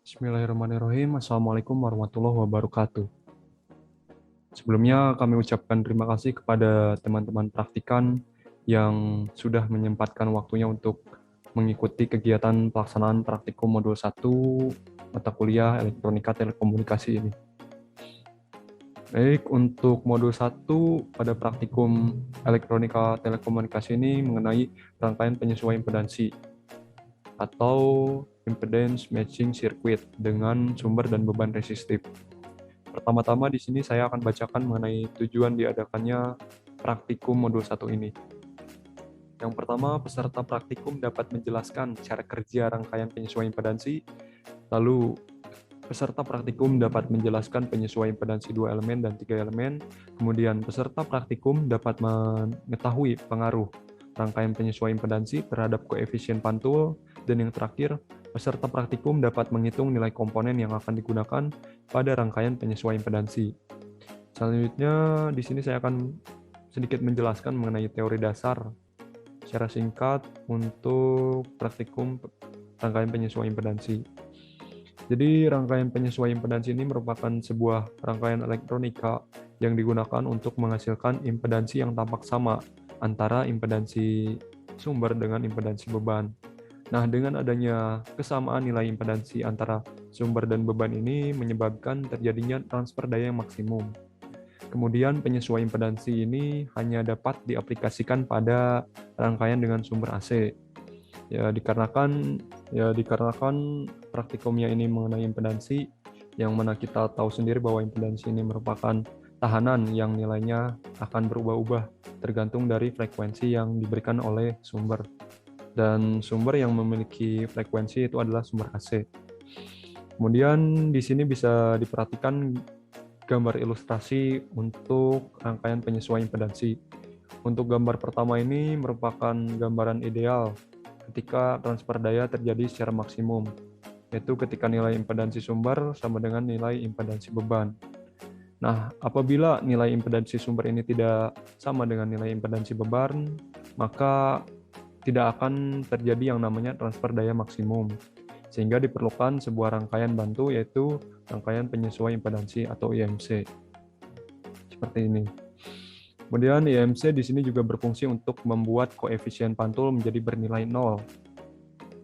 Bismillahirrahmanirrahim. Assalamualaikum warahmatullahi wabarakatuh. Sebelumnya kami ucapkan terima kasih kepada teman-teman praktikan yang sudah menyempatkan waktunya untuk mengikuti kegiatan pelaksanaan praktikum modul 1 mata kuliah Elektronika Telekomunikasi ini. Baik, untuk modul 1 pada praktikum Elektronika Telekomunikasi ini mengenai rangkaian penyesuaian impedansi atau impedance matching circuit dengan sumber dan beban resistif. Pertama-tama di sini saya akan bacakan mengenai tujuan diadakannya praktikum modul 1 ini. Yang pertama, peserta praktikum dapat menjelaskan cara kerja rangkaian penyesuaian impedansi. Lalu, peserta praktikum dapat menjelaskan penyesuaian impedansi 2 elemen dan 3 elemen. Kemudian, peserta praktikum dapat mengetahui pengaruh rangkaian penyesuaian impedansi terhadap koefisien pantul. Dan yang terakhir, peserta praktikum dapat menghitung nilai komponen yang akan digunakan pada rangkaian penyesuaian impedansi. Selanjutnya, di sini saya akan sedikit menjelaskan mengenai teori dasar secara singkat untuk praktikum rangkaian penyesuaian impedansi. Jadi, rangkaian penyesuaian impedansi ini merupakan sebuah rangkaian elektronika yang digunakan untuk menghasilkan impedansi yang tampak sama antara impedansi sumber dengan impedansi beban. Nah, dengan adanya kesamaan nilai impedansi antara sumber dan beban ini menyebabkan terjadinya transfer daya yang maksimum. Kemudian penyesuaian impedansi ini hanya dapat diaplikasikan pada rangkaian dengan sumber AC. Dikarenakan praktikumnya ini mengenai impedansi, yang mana kita tahu sendiri bahwa impedansi ini merupakan tahanan yang nilainya akan berubah-ubah tergantung dari frekuensi yang diberikan oleh sumber. Dan sumber yang memiliki frekuensi itu adalah sumber AC. Kemudian di sini bisa diperhatikan gambar ilustrasi untuk rangkaian penyesuaian impedansi. Untuk gambar pertama ini merupakan gambaran ideal ketika transfer daya terjadi secara maksimum, yaitu ketika nilai impedansi sumber sama dengan nilai impedansi beban. Nah, apabila nilai impedansi sumber ini tidak sama dengan nilai impedansi beban, maka tidak akan terjadi yang namanya transfer daya maksimum, sehingga diperlukan sebuah rangkaian bantu yaitu rangkaian penyesuaian impedansi atau IMC. Seperti ini. Kemudian IMC di sini juga berfungsi untuk membuat koefisien pantul menjadi bernilai 0.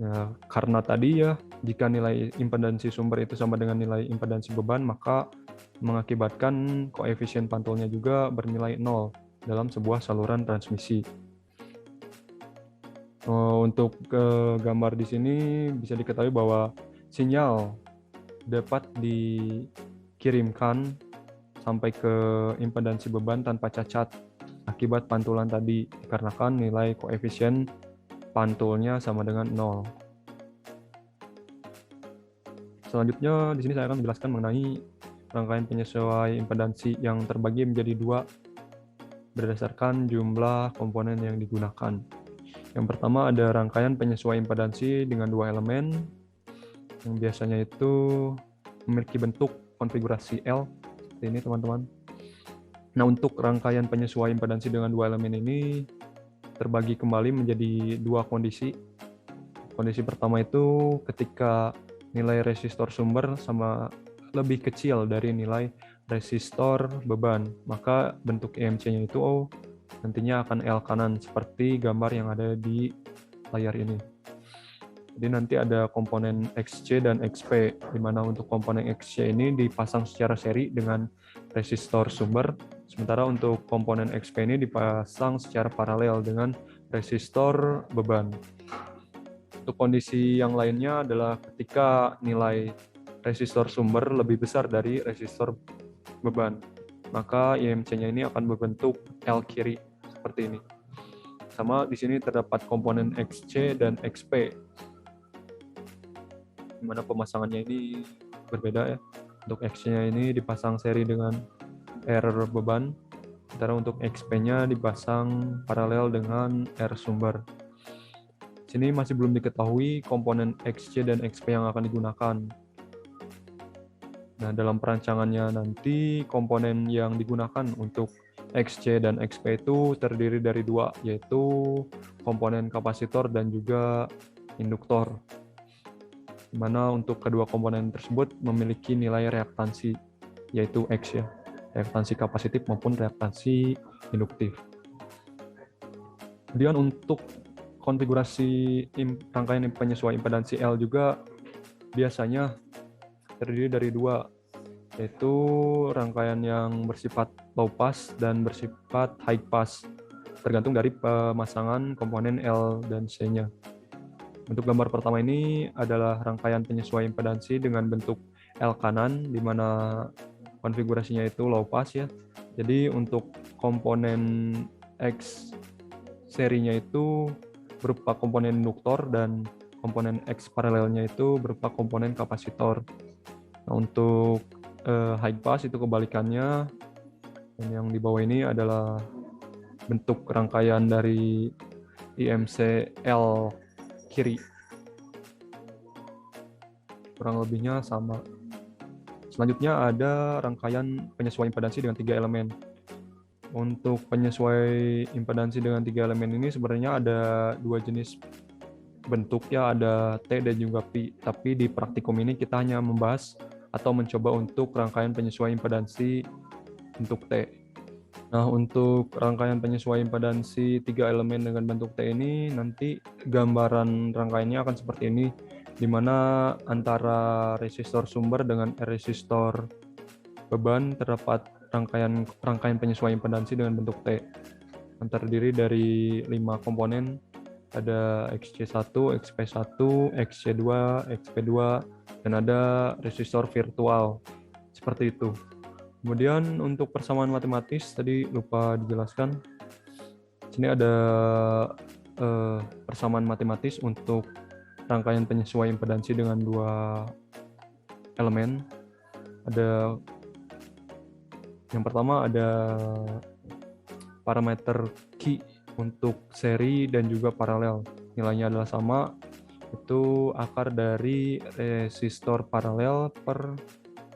Ya, karena tadi jika nilai impedansi sumber itu sama dengan nilai impedansi beban, maka mengakibatkan koefisien pantulnya juga bernilai 0 dalam sebuah saluran transmisi. Untuk gambar di sini bisa diketahui bahwa sinyal dapat dikirimkan sampai ke impedansi beban tanpa cacat akibat pantulan tadi, dikarenakan nilai koefisien pantulnya sama dengan 0. Selanjutnya, di sini saya akan menjelaskan mengenai rangkaian penyesuaian impedansi yang terbagi menjadi 2 berdasarkan jumlah komponen yang digunakan. Yang pertama ada rangkaian penyesuaian impedansi dengan 2 elemen yang biasanya itu memiliki bentuk konfigurasi L seperti ini, teman-teman. Nah, untuk rangkaian penyesuaian impedansi dengan 2 elemen ini terbagi kembali menjadi 2 kondisi. Kondisi pertama itu ketika nilai resistor sumber sama lebih kecil dari nilai resistor beban, maka bentuk IMC-nya itu nantinya akan L kanan seperti gambar yang ada di layar ini. Jadi nanti ada komponen XC dan XP, di mana untuk komponen XC ini dipasang secara seri dengan resistor sumber, sementara untuk komponen XP ini dipasang secara paralel dengan resistor beban. Untuk kondisi yang lainnya adalah ketika nilai resistor sumber lebih besar dari resistor beban, maka IMC-nya ini akan berbentuk L kiri seperti ini. Sama di sini terdapat komponen XC dan XP, di mana pemasangannya ini berbeda ya. Untuk XC-nya ini dipasang seri dengan R beban, sementara untuk XP-nya dipasang paralel dengan R sumber. Sini masih belum diketahui komponen XC dan XP yang akan digunakan. Nah, dalam perancangannya nanti komponen yang digunakan untuk XC dan XP itu terdiri dari 2, yaitu komponen kapasitor dan juga induktor. di mana untuk kedua komponen tersebut memiliki nilai reaktansi, yaitu X ya, reaktansi kapasitif maupun reaktansi induktif. Kemudian untuk konfigurasi rangkaian penyesuaian impedansi L juga biasanya terdiri dari dua, yaitu rangkaian yang bersifat low pass dan bersifat high pass, tergantung dari pemasangan komponen L dan C-nya. Untuk gambar pertama ini adalah rangkaian penyesuaian impedansi dengan bentuk L kanan, di mana konfigurasinya itu low pass ya. Jadi untuk komponen X serinya itu berupa komponen induktor dan komponen X paralelnya itu berupa komponen kapasitor. Nah, untuk high pass itu kebalikannya, dan yang di bawah ini adalah bentuk rangkaian dari IMC L kiri. Kurang lebihnya sama. Selanjutnya ada rangkaian penyesuaian impedansi dengan 3 elemen. Untuk penyesuaian impedansi dengan 3 elemen ini sebenarnya ada 2 jenis bentuk ya, ada T dan juga Pi. Tapi di praktikum ini kita hanya membahas atau mencoba untuk rangkaian penyesuaian impedansi bentuk T. Nah, untuk rangkaian penyesuaian impedansi 3 elemen dengan bentuk T ini, nanti gambaran rangkaiannya akan seperti ini, di mana antara resistor sumber dengan resistor beban terdapat rangkaian penyesuaian impedansi dengan bentuk T. Yang terdiri dari 5 komponen, ada XC1, XP1, XC2, XP2, dan ada resistor virtual. Seperti itu. Kemudian untuk persamaan matematis tadi lupa dijelaskan. Sini ada persamaan matematis untuk rangkaian penyesuaian impedansi dengan 2 elemen. Ada yang pertama ada parameter Q untuk seri dan juga paralel. Nilainya adalah sama, itu akar dari resistor paralel per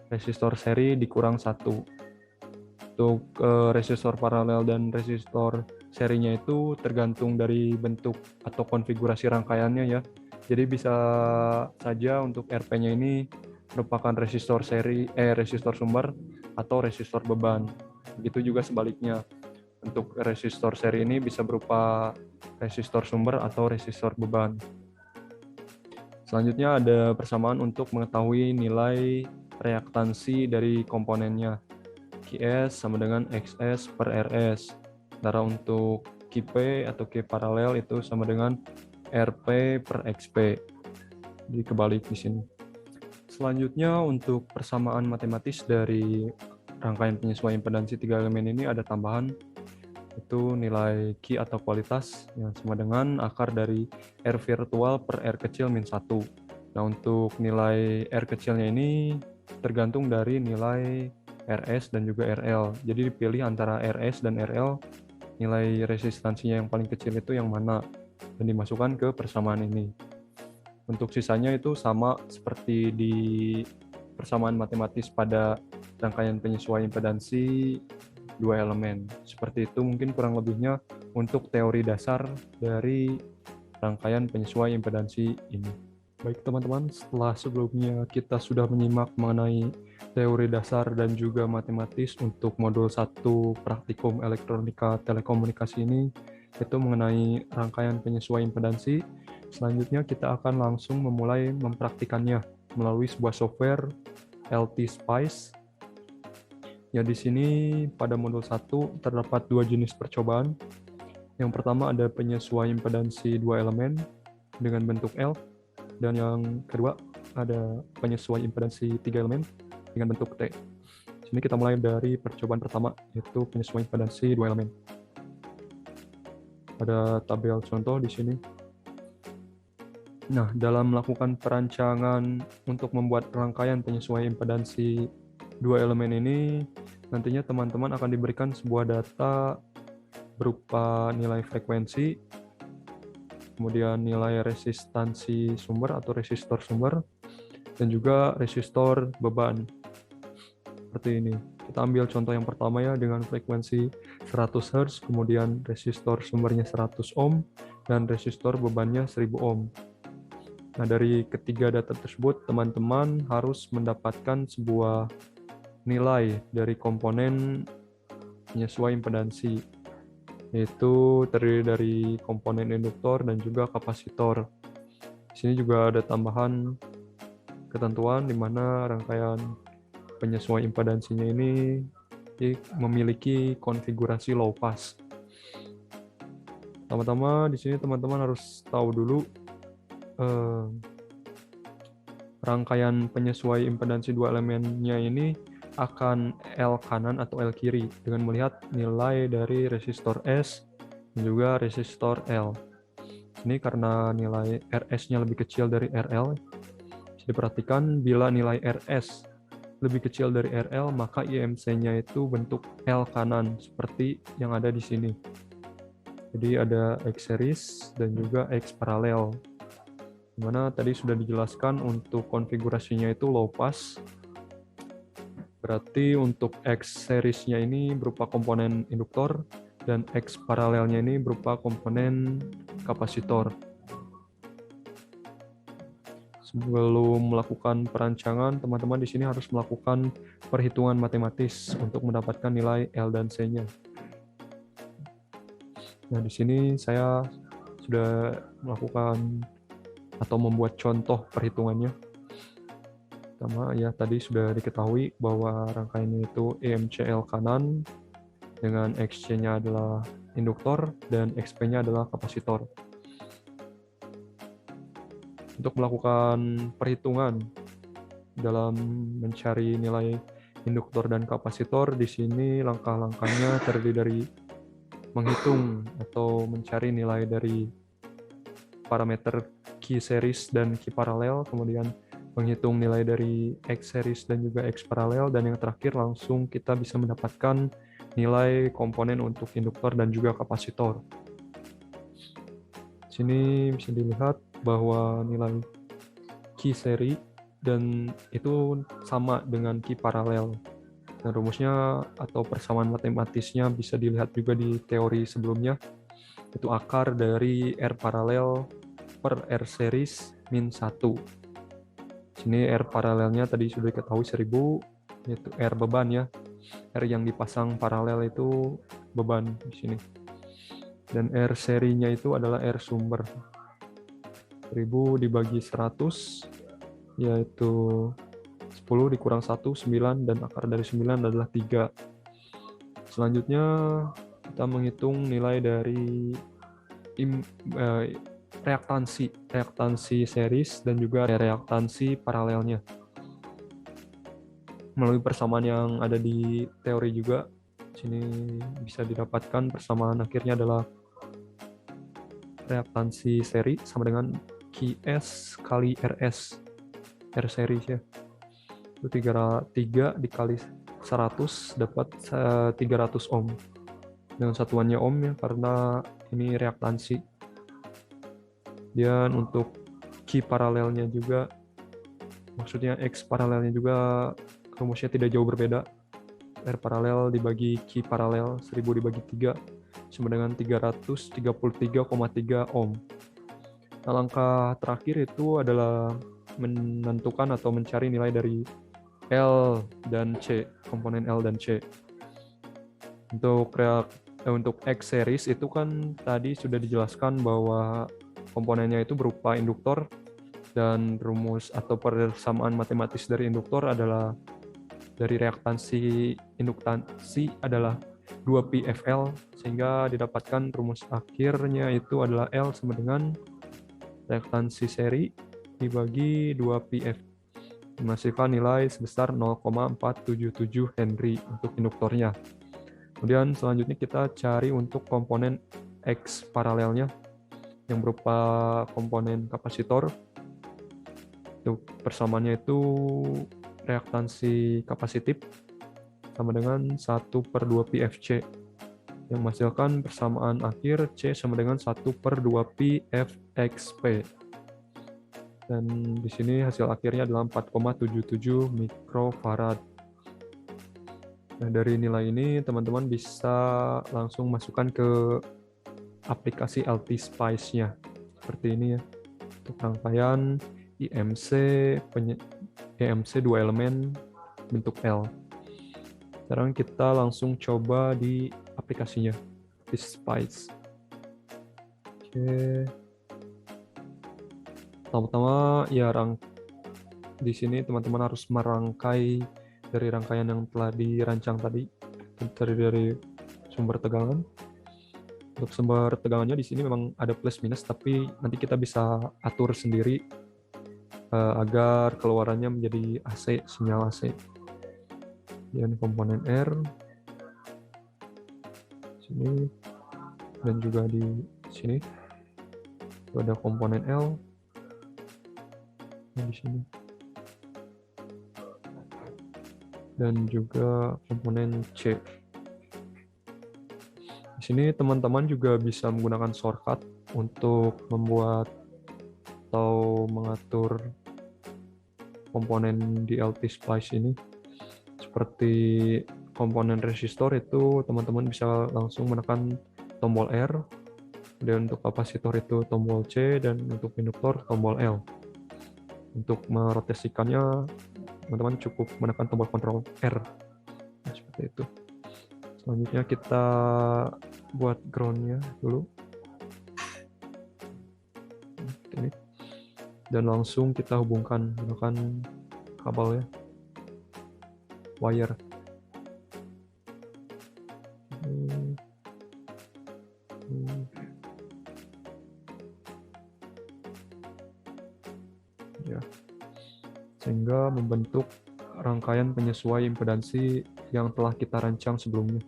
resistor seri dikurang 1. Untuk resistor paralel dan resistor serinya itu tergantung dari bentuk atau konfigurasi rangkaiannya ya. Jadi bisa saja untuk RP-nya ini merupakan resistor resistor sumber atau resistor beban. Begitu juga sebaliknya. Untuk resistor seri ini bisa berupa resistor sumber atau resistor beban. Selanjutnya ada persamaan untuk mengetahui nilai reaktansi dari komponennya. QS sama dengan XS per RS. Sementara untuk QP atau Q paralel itu sama dengan RP per XP. Jadi kebalik di sini. Selanjutnya untuk persamaan matematis dari rangkaian penyesuaian impedansi 3 elemen ini ada tambahan, itu nilai Q atau kualitas yang sama dengan akar dari R virtual per R kecil min 1. Nah, untuk nilai R kecilnya ini tergantung dari nilai RS dan juga RL. Jadi dipilih antara RS dan RL, nilai resistansinya yang paling kecil itu yang mana, dan dimasukkan ke persamaan ini. Untuk sisanya itu sama seperti di persamaan matematis pada rangkaian penyesuaian impedansi 2 elemen. Seperti itu mungkin kurang lebihnya untuk teori dasar dari rangkaian penyesuaian impedansi ini. Baik teman-teman, setelah sebelumnya kita sudah menyimak mengenai teori dasar dan juga matematis untuk modul 1 praktikum elektronika telekomunikasi ini, itu mengenai rangkaian penyesuaian impedansi. Selanjutnya kita akan langsung memulai mempraktikannya melalui sebuah software LT Spice. Ya, di sini pada modul 1 terdapat 2 jenis percobaan. Yang pertama ada penyesuaian impedansi 2 elemen dengan bentuk L, dan yang kedua ada penyesuaian impedansi 3 elemen dengan bentuk T. Sini kita mulai dari percobaan pertama, yaitu penyesuaian impedansi 2 elemen. Ada tabel contoh di sini. Nah, dalam melakukan perancangan untuk membuat rangkaian penyesuaian impedansi 2 elemen ini, nantinya teman-teman akan diberikan sebuah data berupa nilai frekuensi, kemudian nilai resistansi sumber atau resistor sumber, dan juga resistor beban. Seperti ini. Kita ambil contoh yang pertama ya, dengan frekuensi 100 Hz, kemudian resistor sumbernya 100 ohm, dan resistor bebannya 1000 ohm. Nah, dari ketiga data tersebut, teman-teman harus mendapatkan sebuah nilai dari komponen penyesuai impedansi, yaitu terdiri dari komponen induktor dan juga kapasitor. Di sini juga ada tambahan ketentuan di mana rangkaian penyesuai impedansinya ini memiliki konfigurasi low pass. Pertama-tama di sini teman-teman harus tahu dulu rangkaian penyesuai impedansi dua elemennya ini akan L kanan atau L kiri dengan melihat nilai dari resistor S dan juga resistor L. Ini karena nilai RS-nya lebih kecil dari RL, bisa diperhatikan bila nilai RS lebih kecil dari RL, maka IMC-nya itu bentuk L kanan seperti yang ada di sini. Jadi ada X series dan juga X paralel. Dimana tadi sudah dijelaskan untuk konfigurasinya itu low pass. Berarti untuk X series-nya ini berupa komponen induktor dan X paralelnya ini berupa komponen kapasitor. Sebelum melakukan perancangan, teman-teman di sini harus melakukan perhitungan matematis untuk mendapatkan nilai L dan C-nya. Nah, di sini saya sudah melakukan atau membuat contoh perhitungannya. Pertama, ya tadi sudah diketahui bahwa rangkaiannya itu EMCL kanan dengan XC-nya adalah induktor dan XP-nya adalah kapasitor. Untuk melakukan perhitungan dalam mencari nilai induktor dan kapasitor, di sini langkah-langkahnya terdiri dari menghitung atau mencari nilai dari parameter Q series dan Q paralel, kemudian menghitung nilai dari X series dan juga X paralel, dan yang terakhir langsung kita bisa mendapatkan nilai komponen untuk induktor dan juga kapasitor. Di sini bisa dilihat bahwa nilai Q seri dan itu sama dengan Q paralel. Dan rumusnya atau persamaan matematisnya bisa dilihat juga di teori sebelumnya. Itu akar dari R paralel per R series min 1. Sini R paralelnya tadi sudah diketahui 1000, yaitu R beban ya. R yang dipasang paralel itu beban di sini. Dan R serinya itu adalah R sumber. 1000 dibagi 100, yaitu 10 dikurang 1, 9, dan akar dari 9 adalah 3. Selanjutnya kita menghitung nilai dari reaktansi series dan juga reaktansi paralelnya. Melalui persamaan yang ada di teori juga, sini bisa didapatkan persamaan akhirnya adalah reaktansi seri sama dengan QS kali RS, R series ya. Itu 3 dikali 100 dapat 300 ohm. Dengan satuannya ohm ya, karena ini reaktansi. Dan untuk Q paralelnya juga, maksudnya X paralelnya juga rumusnya tidak jauh berbeda. R paralel dibagi Q paralel 1000 dibagi 3 sama dengan 333,3 ohm. Nah, langkah terakhir itu adalah menentukan atau mencari nilai dari L dan C, komponen L dan C. Untuk X series itu kan tadi sudah dijelaskan bahwa komponennya itu berupa induktor, dan rumus atau persamaan matematis dari induktor adalah dari reaktansi induktansi adalah 2πfL, sehingga didapatkan rumus akhirnya itu adalah L sama dengan reaktansi seri dibagi 2πf, menghasilkan nilai sebesar 0,477 Henry untuk induktornya. Kemudian selanjutnya kita cari untuk komponen X paralelnya yang berupa komponen kapasitor. Untuk persamaannya itu reaktansi kapasitif sama dengan 1/2πfC, yang menghasilkan persamaan akhir C sama dengan 1/2πfXP. Dan di sini hasil akhirnya adalah 4,77 mikrofarad. Nah, dari nilai ini teman-teman bisa langsung masukkan ke aplikasi LT Spice-nya. Seperti ini ya. untuk rangkaian IMC IMC 2 elemen bentuk L. Sekarang kita langsung coba di aplikasinya, di Spice. Oke. Pertama-tama ya di sini teman-teman harus merangkai dari rangkaian yang telah dirancang tadi dari sumber tegangan. Untuk sumber tegangannya di sini memang ada plus minus, tapi nanti kita bisa atur sendiri agar keluarannya menjadi AC, sinyal AC. Dan komponen R sini dan juga di sini itu ada komponen L di sini dan juga komponen C. Di sini teman-teman juga bisa menggunakan shortcut untuk membuat atau mengatur komponen di LT Splice ini. Seperti komponen resistor itu teman-teman bisa langsung menekan tombol R, dan untuk kapasitor itu tombol C, dan untuk induktor tombol L. Untuk merotasikannya teman-teman cukup menekan tombol kontrol R. Nah, seperti itu. Selanjutnya kita buat groundnya dulu. Ini. Dan langsung kita hubungkan menggunakan kabel ya, wire. Ya, sehingga membentuk rangkaian penyesuai impedansi yang telah kita rancang sebelumnya.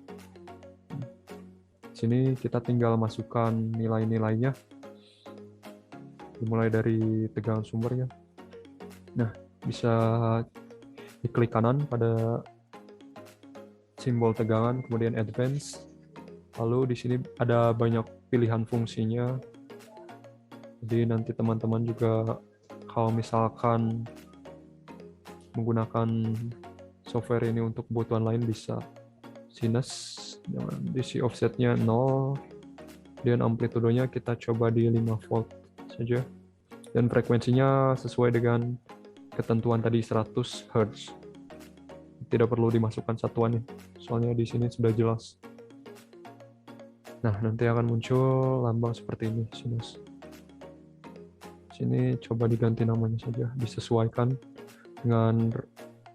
Di sini kita tinggal masukkan nilai-nilainya, dimulai dari tegangan sumbernya. Nah, bisa diklik kanan pada simbol tegangan, kemudian advance. Lalu di sini ada banyak pilihan fungsinya. Jadi nanti teman-teman juga kalau misalkan menggunakan software ini untuk kebutuhan lain bisa. Sinus dengan DC offsetnya 0, dan amplitudenya kita coba di 5 volt saja, dan frekuensinya sesuai dengan ketentuan tadi 100 Hz. Tidak perlu dimasukkan satuannya, soalnya di sini sudah jelas. Nah, nanti akan muncul lambang seperti ini, sinus. Sini coba diganti namanya saja, disesuaikan dengan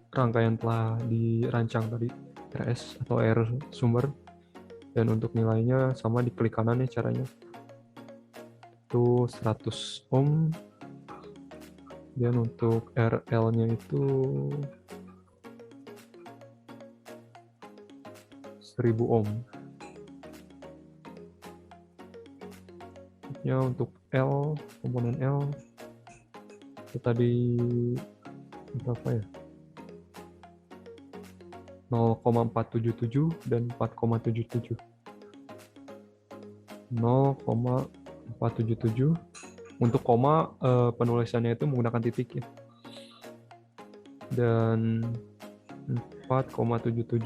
rangkaian telah dirancang tadi, RS atau R sumber. Dan untuk nilainya sama, diklik kanan ya caranya. Itu 100 ohm. Dan untuk RL-nya itu 1000 ohm. Ya, untuk L, komponen L itu tadi berapa ya? 0,477 dan 4,77. 0,477. Untuk koma penulisannya itu menggunakan titik ya. Dan 4,77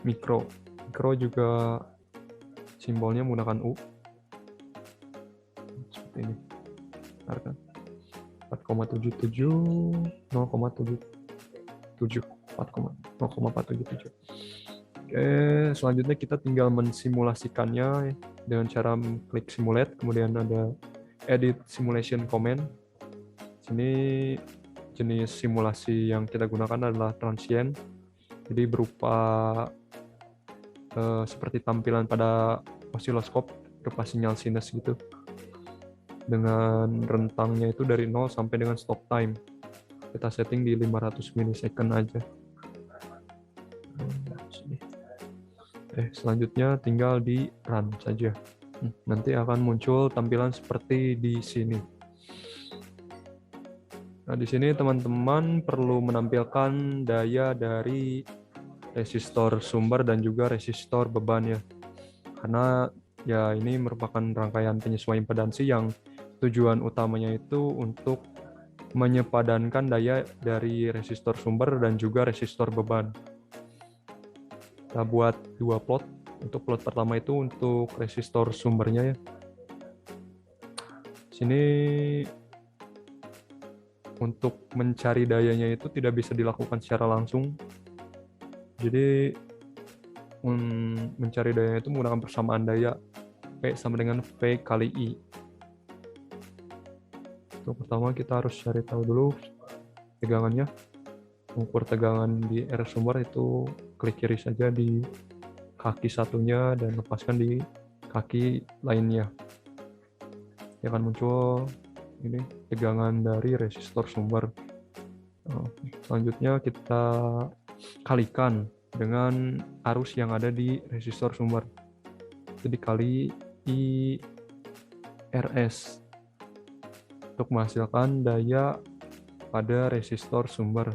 mikro. Mikro juga simbolnya menggunakan U. Seperti ini. Benar kan? 4,77, 0,77, 0,477. Oke, selanjutnya kita tinggal mensimulasikannya dengan cara klik simulate, kemudian ada edit simulation command. Sini jenis simulasi yang kita gunakan adalah transient, jadi berupa seperti tampilan pada osiloskop, berupa sinyal sinus gitu, dengan rentangnya itu dari 0 sampai dengan stop time. Kita setting di 500 milisecond aja. Selanjutnya tinggal di run saja. Nanti akan muncul tampilan seperti di sini. Nah, di sini teman-teman perlu menampilkan daya dari resistor sumber dan juga resistor beban ya. Karena ya ini merupakan rangkaian penyesuaian impedansi yang tujuan utamanya itu untuk menyepadankan daya dari resistor sumber dan juga resistor beban. Kita buat dua plot. Untuk plot pertama itu untuk resistor sumbernya ya. Sini untuk mencari dayanya itu tidak bisa dilakukan secara langsung. Jadi mencari dayanya itu menggunakan persamaan daya P sama dengan V kali I. Untuk pertama kita harus cari tahu dulu tegangannya. Ukur tegangan di R sumber itu klik kiri saja di kaki satunya dan lepaskan di kaki lainnya. Dia akan muncul ini tegangan dari resistor sumber. Selanjutnya kita kalikan dengan arus yang ada di resistor sumber. Itu dikali IRS untuk menghasilkan daya pada resistor sumber.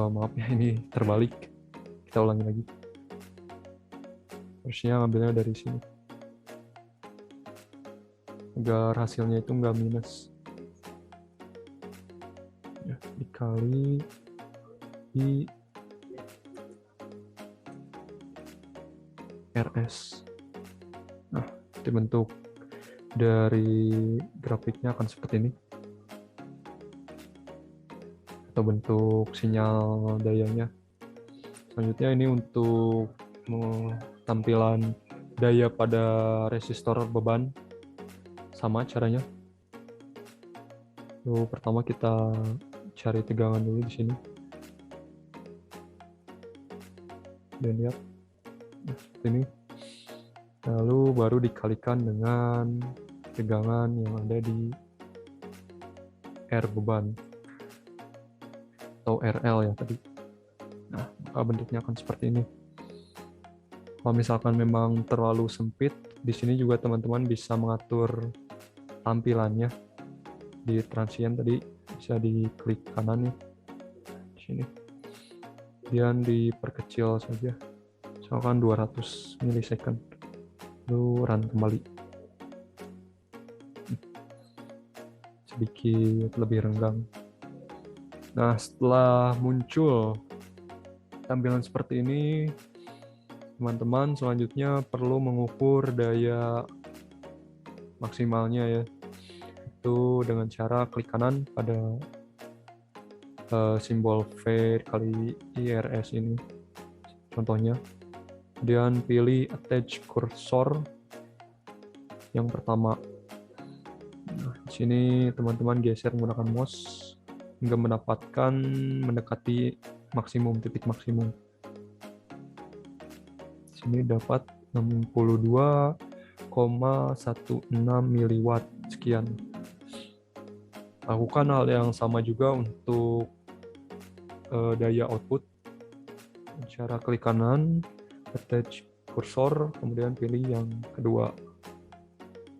Maaf ya, ini terbalik. Kita ulangi lagi. Harusnya ngambilnya dari sini agar hasilnya itu nggak minus. Ya, dikali I RS. Nah, dibentuk dari grafiknya akan seperti ini. Atau bentuk sinyal dayanya. Selanjutnya ini untuk tampilan daya pada resistor beban. Sama caranya. Pertama kita cari tegangan dulu di sini. Dan lihat seperti ini. Lalu baru dikalikan dengan tegangan yang ada di R beban atau RL ya tadi. Nah, maka bentuknya akan seperti ini. Kalau misalkan memang terlalu sempit, di sini juga teman-teman bisa mengatur tampilannya di transient tadi, bisa diklik kanan nih di sini. Kemudian diperkecil saja, misalkan 200 milisecond. Lalu run kembali. Sedikit lebih renggang. Nah, setelah muncul tampilan seperti ini, teman-teman selanjutnya perlu mengukur daya maksimalnya ya. Itu dengan cara klik kanan pada simbol V kali IRS ini. Contohnya. Kemudian pilih attach cursor yang pertama. Nah, di sini teman-teman geser menggunakan mouse hingga mendekati maksimum, titik maksimum. Di sini dapat 62,16 miliwatt sekian. Lakukan hal yang sama juga untuk daya output. Cara klik kanan, attach cursor, kemudian pilih yang kedua.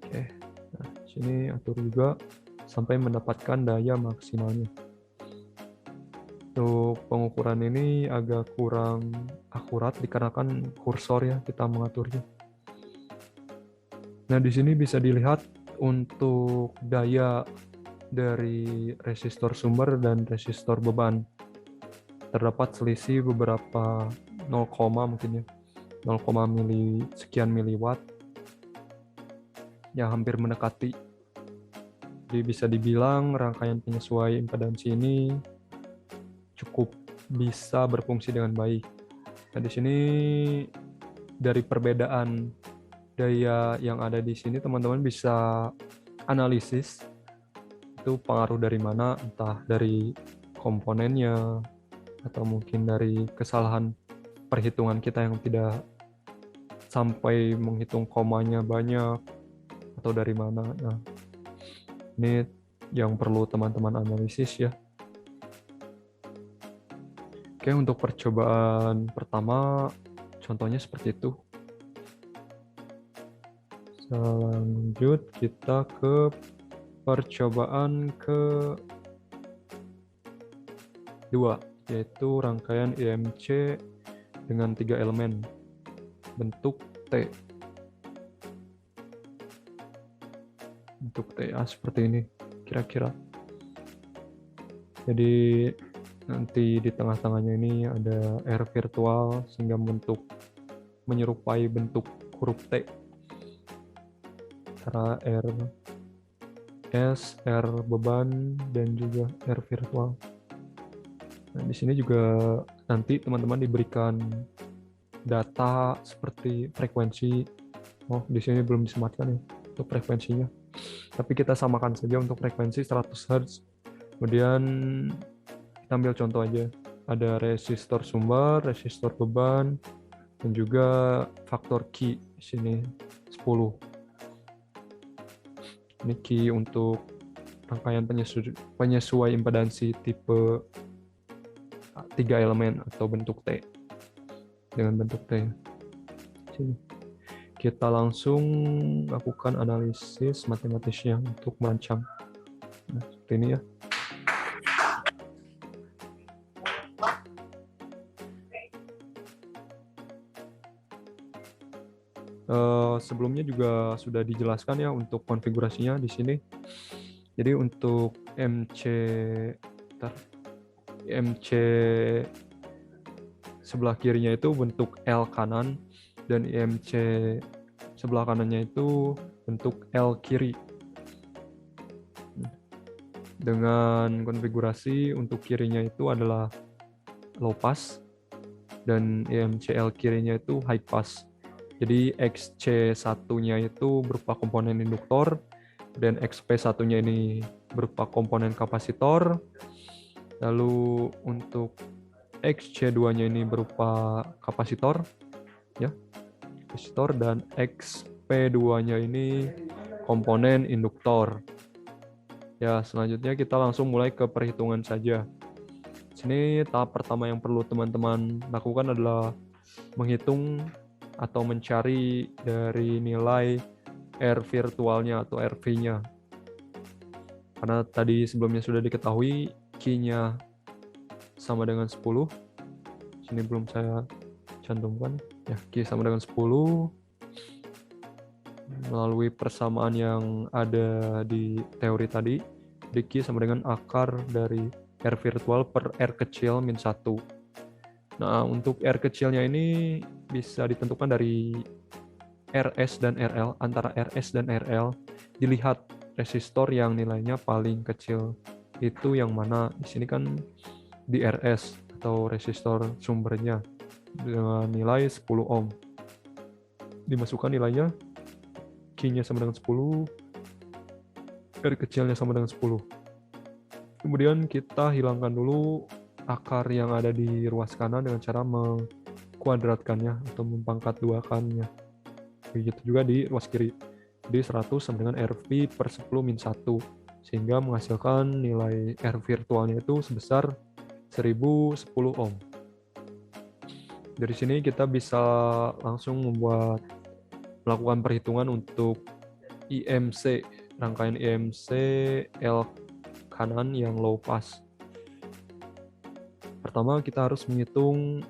Oke, nah di sini atur juga sampai mendapatkan daya maksimalnya. Untuk pengukuran ini agak kurang akurat dikarenakan kursor ya kita mengaturnya. Nah, di sini bisa dilihat untuk daya dari resistor sumber dan resistor beban. Terdapat selisih beberapa 0, mungkin ya. 0, sekian miliwatt yang hampir mendekati. Jadi bisa dibilang rangkaian penyesuaian impedansi ini cukup bisa berfungsi dengan baik. Nah, di sini dari perbedaan daya yang ada di sini teman-teman bisa analisis itu pengaruh dari mana, entah dari komponennya atau mungkin dari kesalahan perhitungan kita yang tidak sampai menghitung komanya banyak atau dari mana. Nah, ini yang perlu teman-teman analisis ya. Oke, untuk percobaan pertama contohnya seperti itu. Selanjut kita ke percobaan kedua, yaitu rangkaian IMC dengan 3 elemen bentuk T. Bentuk TA seperti ini kira-kira. Jadi nanti di tengah-tengahnya ini ada R virtual sehingga menyerupai bentuk huruf T. antara RS, R beban, dan juga R virtual. Nah, di sini juga nanti teman-teman diberikan data seperti frekuensi. Oh, di sini belum disematkan ya untuk frekuensinya. Tapi kita samakan saja untuk frekuensi 100 Hz. Kemudian kita ambil contoh aja. Ada resistor sumber, resistor beban, dan juga faktor Q di sini 10. Ini Q untuk rangkaian penyesuai impedansi tipe 3 elemen atau bentuk T. Dengan bentuk T. Sini. Kita langsung lakukan analisis matematisnya untuk merancang. Nah, seperti ini ya. Sebelumnya juga sudah dijelaskan ya untuk konfigurasinya di sini. Jadi untuk MC sebelah kirinya itu bentuk L kanan dan IMC sebelah kanannya itu bentuk L kiri. Dengan konfigurasi untuk kirinya itu adalah low pass dan IMCL kirinya itu high pass. Jadi XC1-nya itu berupa komponen induktor dan XP1-nya ini berupa komponen kapasitor. Lalu untuk XC2-nya ini berupa kapasitor ya. Kapasitor, dan XP2-nya ini komponen induktor. Ya, selanjutnya kita langsung mulai ke perhitungan saja. Sini tahap pertama yang perlu teman-teman lakukan adalah menghitung atau mencari dari nilai R virtualnya atau RV-nya. Karena tadi sebelumnya sudah diketahui Q-nya sama dengan 10. Sini belum saya cantumkan. Ya, Q sama dengan 10. Melalui persamaan yang ada di teori tadi, Q sama dengan akar dari R virtual per R kecil min 1. Nah, untuk R kecilnya ini bisa ditentukan dari RS dan RL. Antara RS dan RL, dilihat resistor yang nilainya paling kecil itu yang mana. Di sini kan di RS atau resistor sumbernya dengan nilai 10 ohm. Dimasukkan nilainya, Q-nya sama dengan 10, R kecilnya sama dengan 10. Kemudian kita hilangkan dulu akar yang ada di ruas kanan dengan cara mengkuadratkannya atau mempangkat duakannya. Begitu juga di ruas kiri. Jadi 100 sama dengan RV per 10 min 1. Sehingga menghasilkan nilai R virtualnya itu sebesar 1010 ohm. Dari sini kita bisa langsung melakukan perhitungan untuk IMC, rangkaian IMC L kanan yang low pass. Pertama kita harus menghitung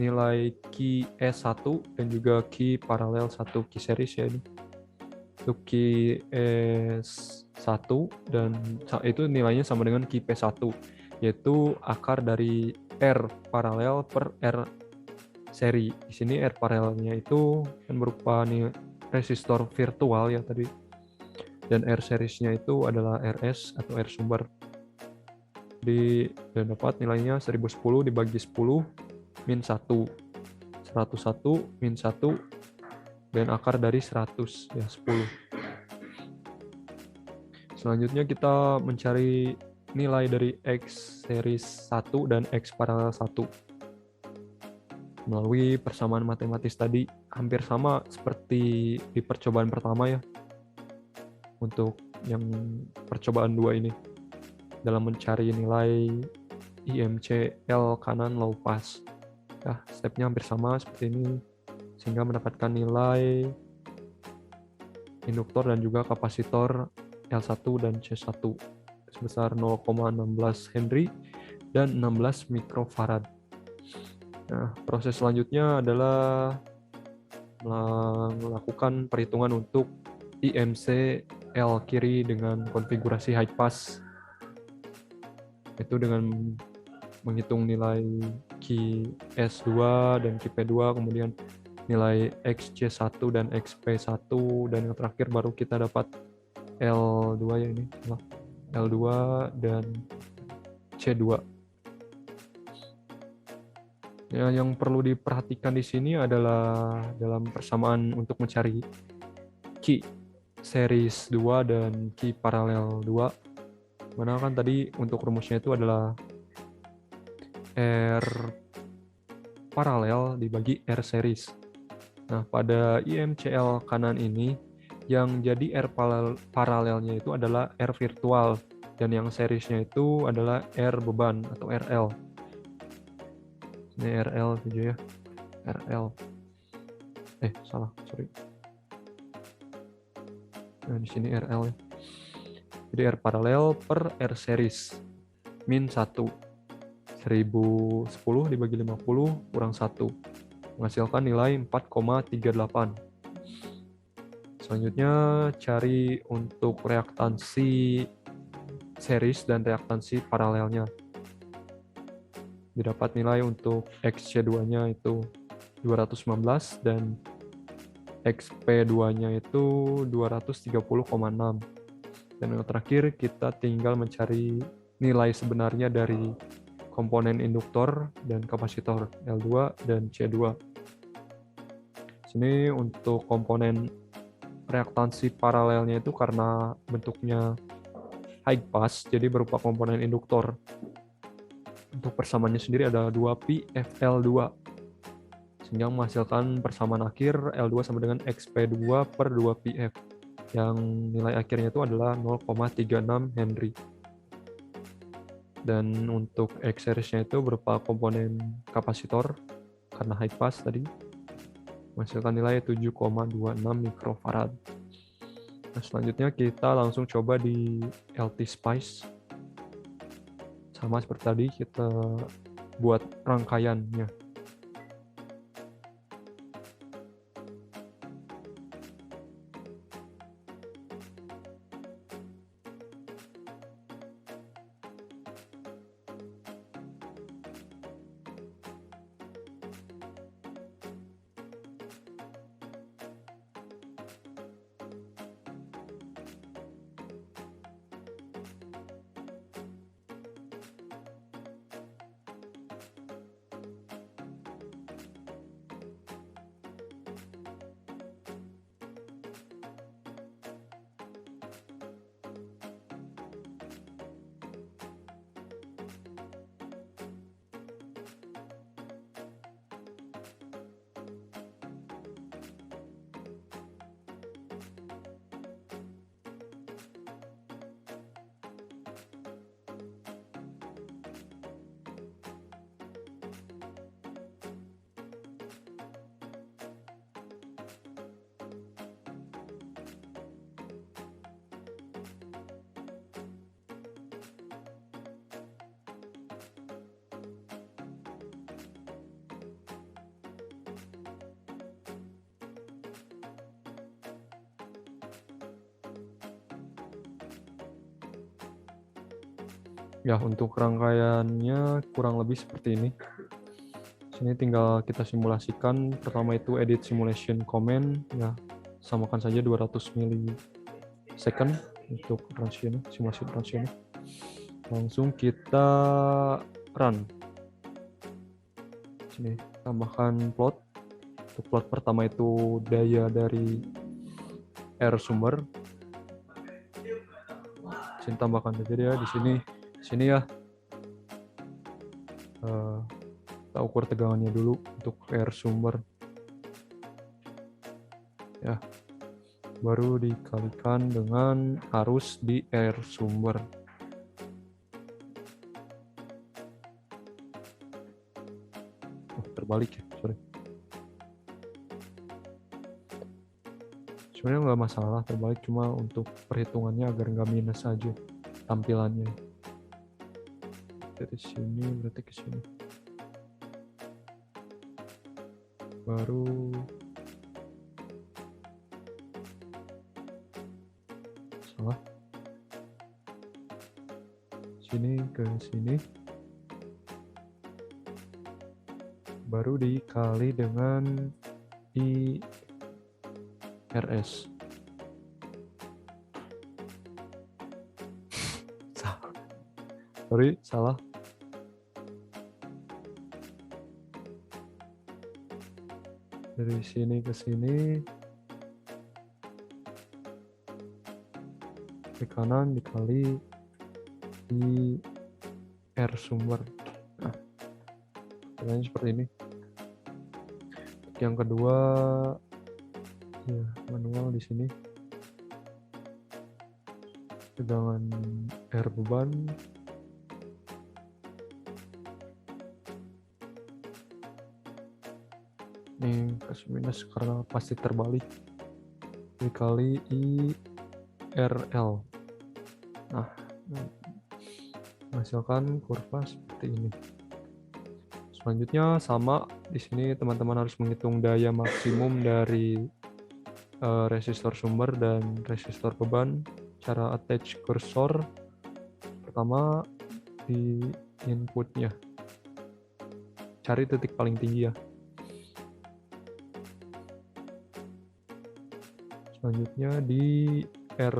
nilai QS1 dan juga Q paralel 1 Q series ya ini. Untuk QS1 dan itu nilainya sama dengan QP1, yaitu akar dari R paralel per R seri. Di sini R paralelnya itu kan berupa resistor virtual ya tadi. Dan R seriesnya itu adalah RS atau R sumber. Dan dapat nilainya 1010 dibagi 10 min 1. 101 min 1 dan akar dari 100 ya 10. Selanjutnya kita mencari nilai dari X series 1 dan X paralel 1. Melalui persamaan matematis tadi hampir sama seperti di percobaan pertama ya. Untuk yang percobaan 2 ini dalam mencari nilai IMC L kanan low pass. Nah, stepnya hampir sama seperti ini sehingga mendapatkan nilai induktor dan juga kapasitor L1 dan C1 sebesar 0,16 Henry dan 16 mikrofarad. Nah, proses selanjutnya adalah melakukan perhitungan untuk IMC L kiri dengan konfigurasi high pass. Itu dengan menghitung nilai QS2 dan QP2, kemudian nilai XC1 dan XP1, dan yang terakhir baru kita dapat L2 ya, ini L2 dan C2. Ya, yang perlu diperhatikan di sini adalah dalam persamaan untuk mencari key series 2 dan key paralel 2. Mana kan tadi untuk rumusnya itu adalah R paralel dibagi R series. Nah, pada IMCL kanan ini yang jadi R paralelnya itu adalah R virtual, dan yang seriesnya itu adalah R beban atau RL. Ini RL saja ya. RL. Salah, sorry. Nah, di sini RL ya. Jadi R paralel per R series min 1. 1010 dibagi 50 kurang 1. Menghasilkan nilai 4,38. Selanjutnya cari untuk reaktansi series dan reaktansi paralelnya. Didapat nilai untuk XC2-nya itu 219 dan XP2-nya itu 230,6. Dan yang terakhir kita tinggal mencari nilai sebenarnya dari komponen induktor dan kapasitor L2 dan C2. Sini untuk komponen reaktansi paralelnya itu karena bentuknya high pass, jadi berupa komponen induktor. Untuk persamaannya sendiri ada 2πfL2, sehingga menghasilkan persamaan akhir L2 sama dengan XP2 per 2πf, yang nilai akhirnya itu adalah 0,36 Henry. Dan untuk X series-nya itu berupa komponen kapasitor karena high pass tadi, menghasilkan nilai 7,26 mikrofarad. Nah, selanjutnya kita langsung coba di LT Spice. Sama seperti tadi, kita buat rangkaiannya. Ya, untuk rangkaiannya kurang lebih seperti ini. Sini tinggal kita simulasikan. Pertama itu edit simulation command, ya samakan saja 200 millisecond untuk transition, simulasi transition. Langsung kita run. Sini tambahkan plot. Untuk plot pertama itu daya dari R sumber. Sini tambahkan saja ya di sini. Sini ya. Kita ukur tegangannya dulu untuk R sumber. Ya. Baru dikalikan dengan arus di R sumber. Terbalik ya, sorry. Sebenarnya nggak masalah terbalik, cuma untuk perhitungannya agar nggak minus aja tampilannya. Dari sini berarti ke sini. Baru salah. Sini ke sini. Baru dikali dengan IRS. Sorry, salah. Dari sini ke sini, ke kanan dikali IR sumber. Nah, pertanyaannya seperti ini. Yang kedua, ya manual di sini. Tegangan R beban. Ini plus minus karena pasti terbalik. Dikali IRL. Nah, menghasilkan kurva seperti ini. Selanjutnya sama, di sini teman-teman harus menghitung daya maksimum dari resistor sumber dan resistor beban. Cara attach kursor, pertama di inputnya, cari titik paling tinggi ya. Selanjutnya di R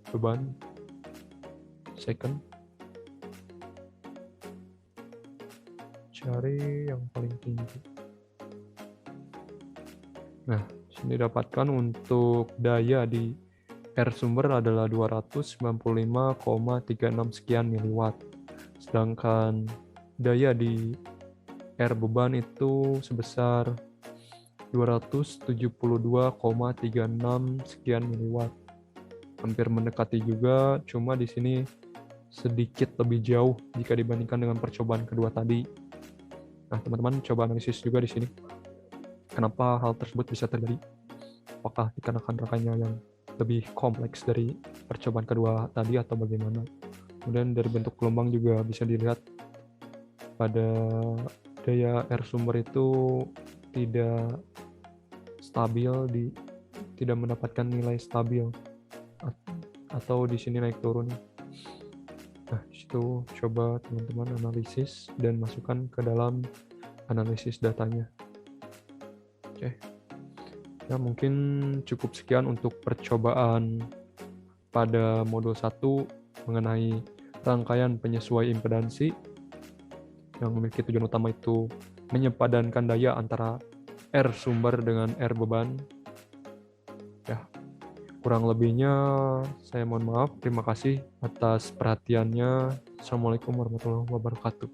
beban second, cari yang paling tinggi. Nah, sini dapatkan untuk daya di R sumber adalah 295,36 sekian miliwatt. Sedangkan daya di R beban itu sebesar 272,36 sekian miliwatt. Hampir mendekati juga, cuma di sini sedikit lebih jauh jika dibandingkan dengan percobaan kedua tadi. Nah, teman-teman coba analisis juga di sini. Kenapa hal tersebut bisa terjadi? Apakah dikarenakan rangkaiannya yang lebih kompleks dari percobaan kedua tadi atau bagaimana? Kemudian dari bentuk gelombang juga bisa dilihat pada daya R sumber itu tidak stabil, tidak mendapatkan nilai stabil, atau di sini naik turun. Nah, situ coba teman-teman analisis dan masukkan ke dalam analisis datanya. Oke. Ya, mungkin cukup sekian untuk percobaan pada modul 1 mengenai rangkaian penyesuai impedansi yang memiliki tujuan utama itu menyepadankan daya antara R sumber dengan R beban. Ya, kurang lebihnya saya mohon maaf. Terima kasih atas perhatiannya. Assalamualaikum warahmatullahi wabarakatuh.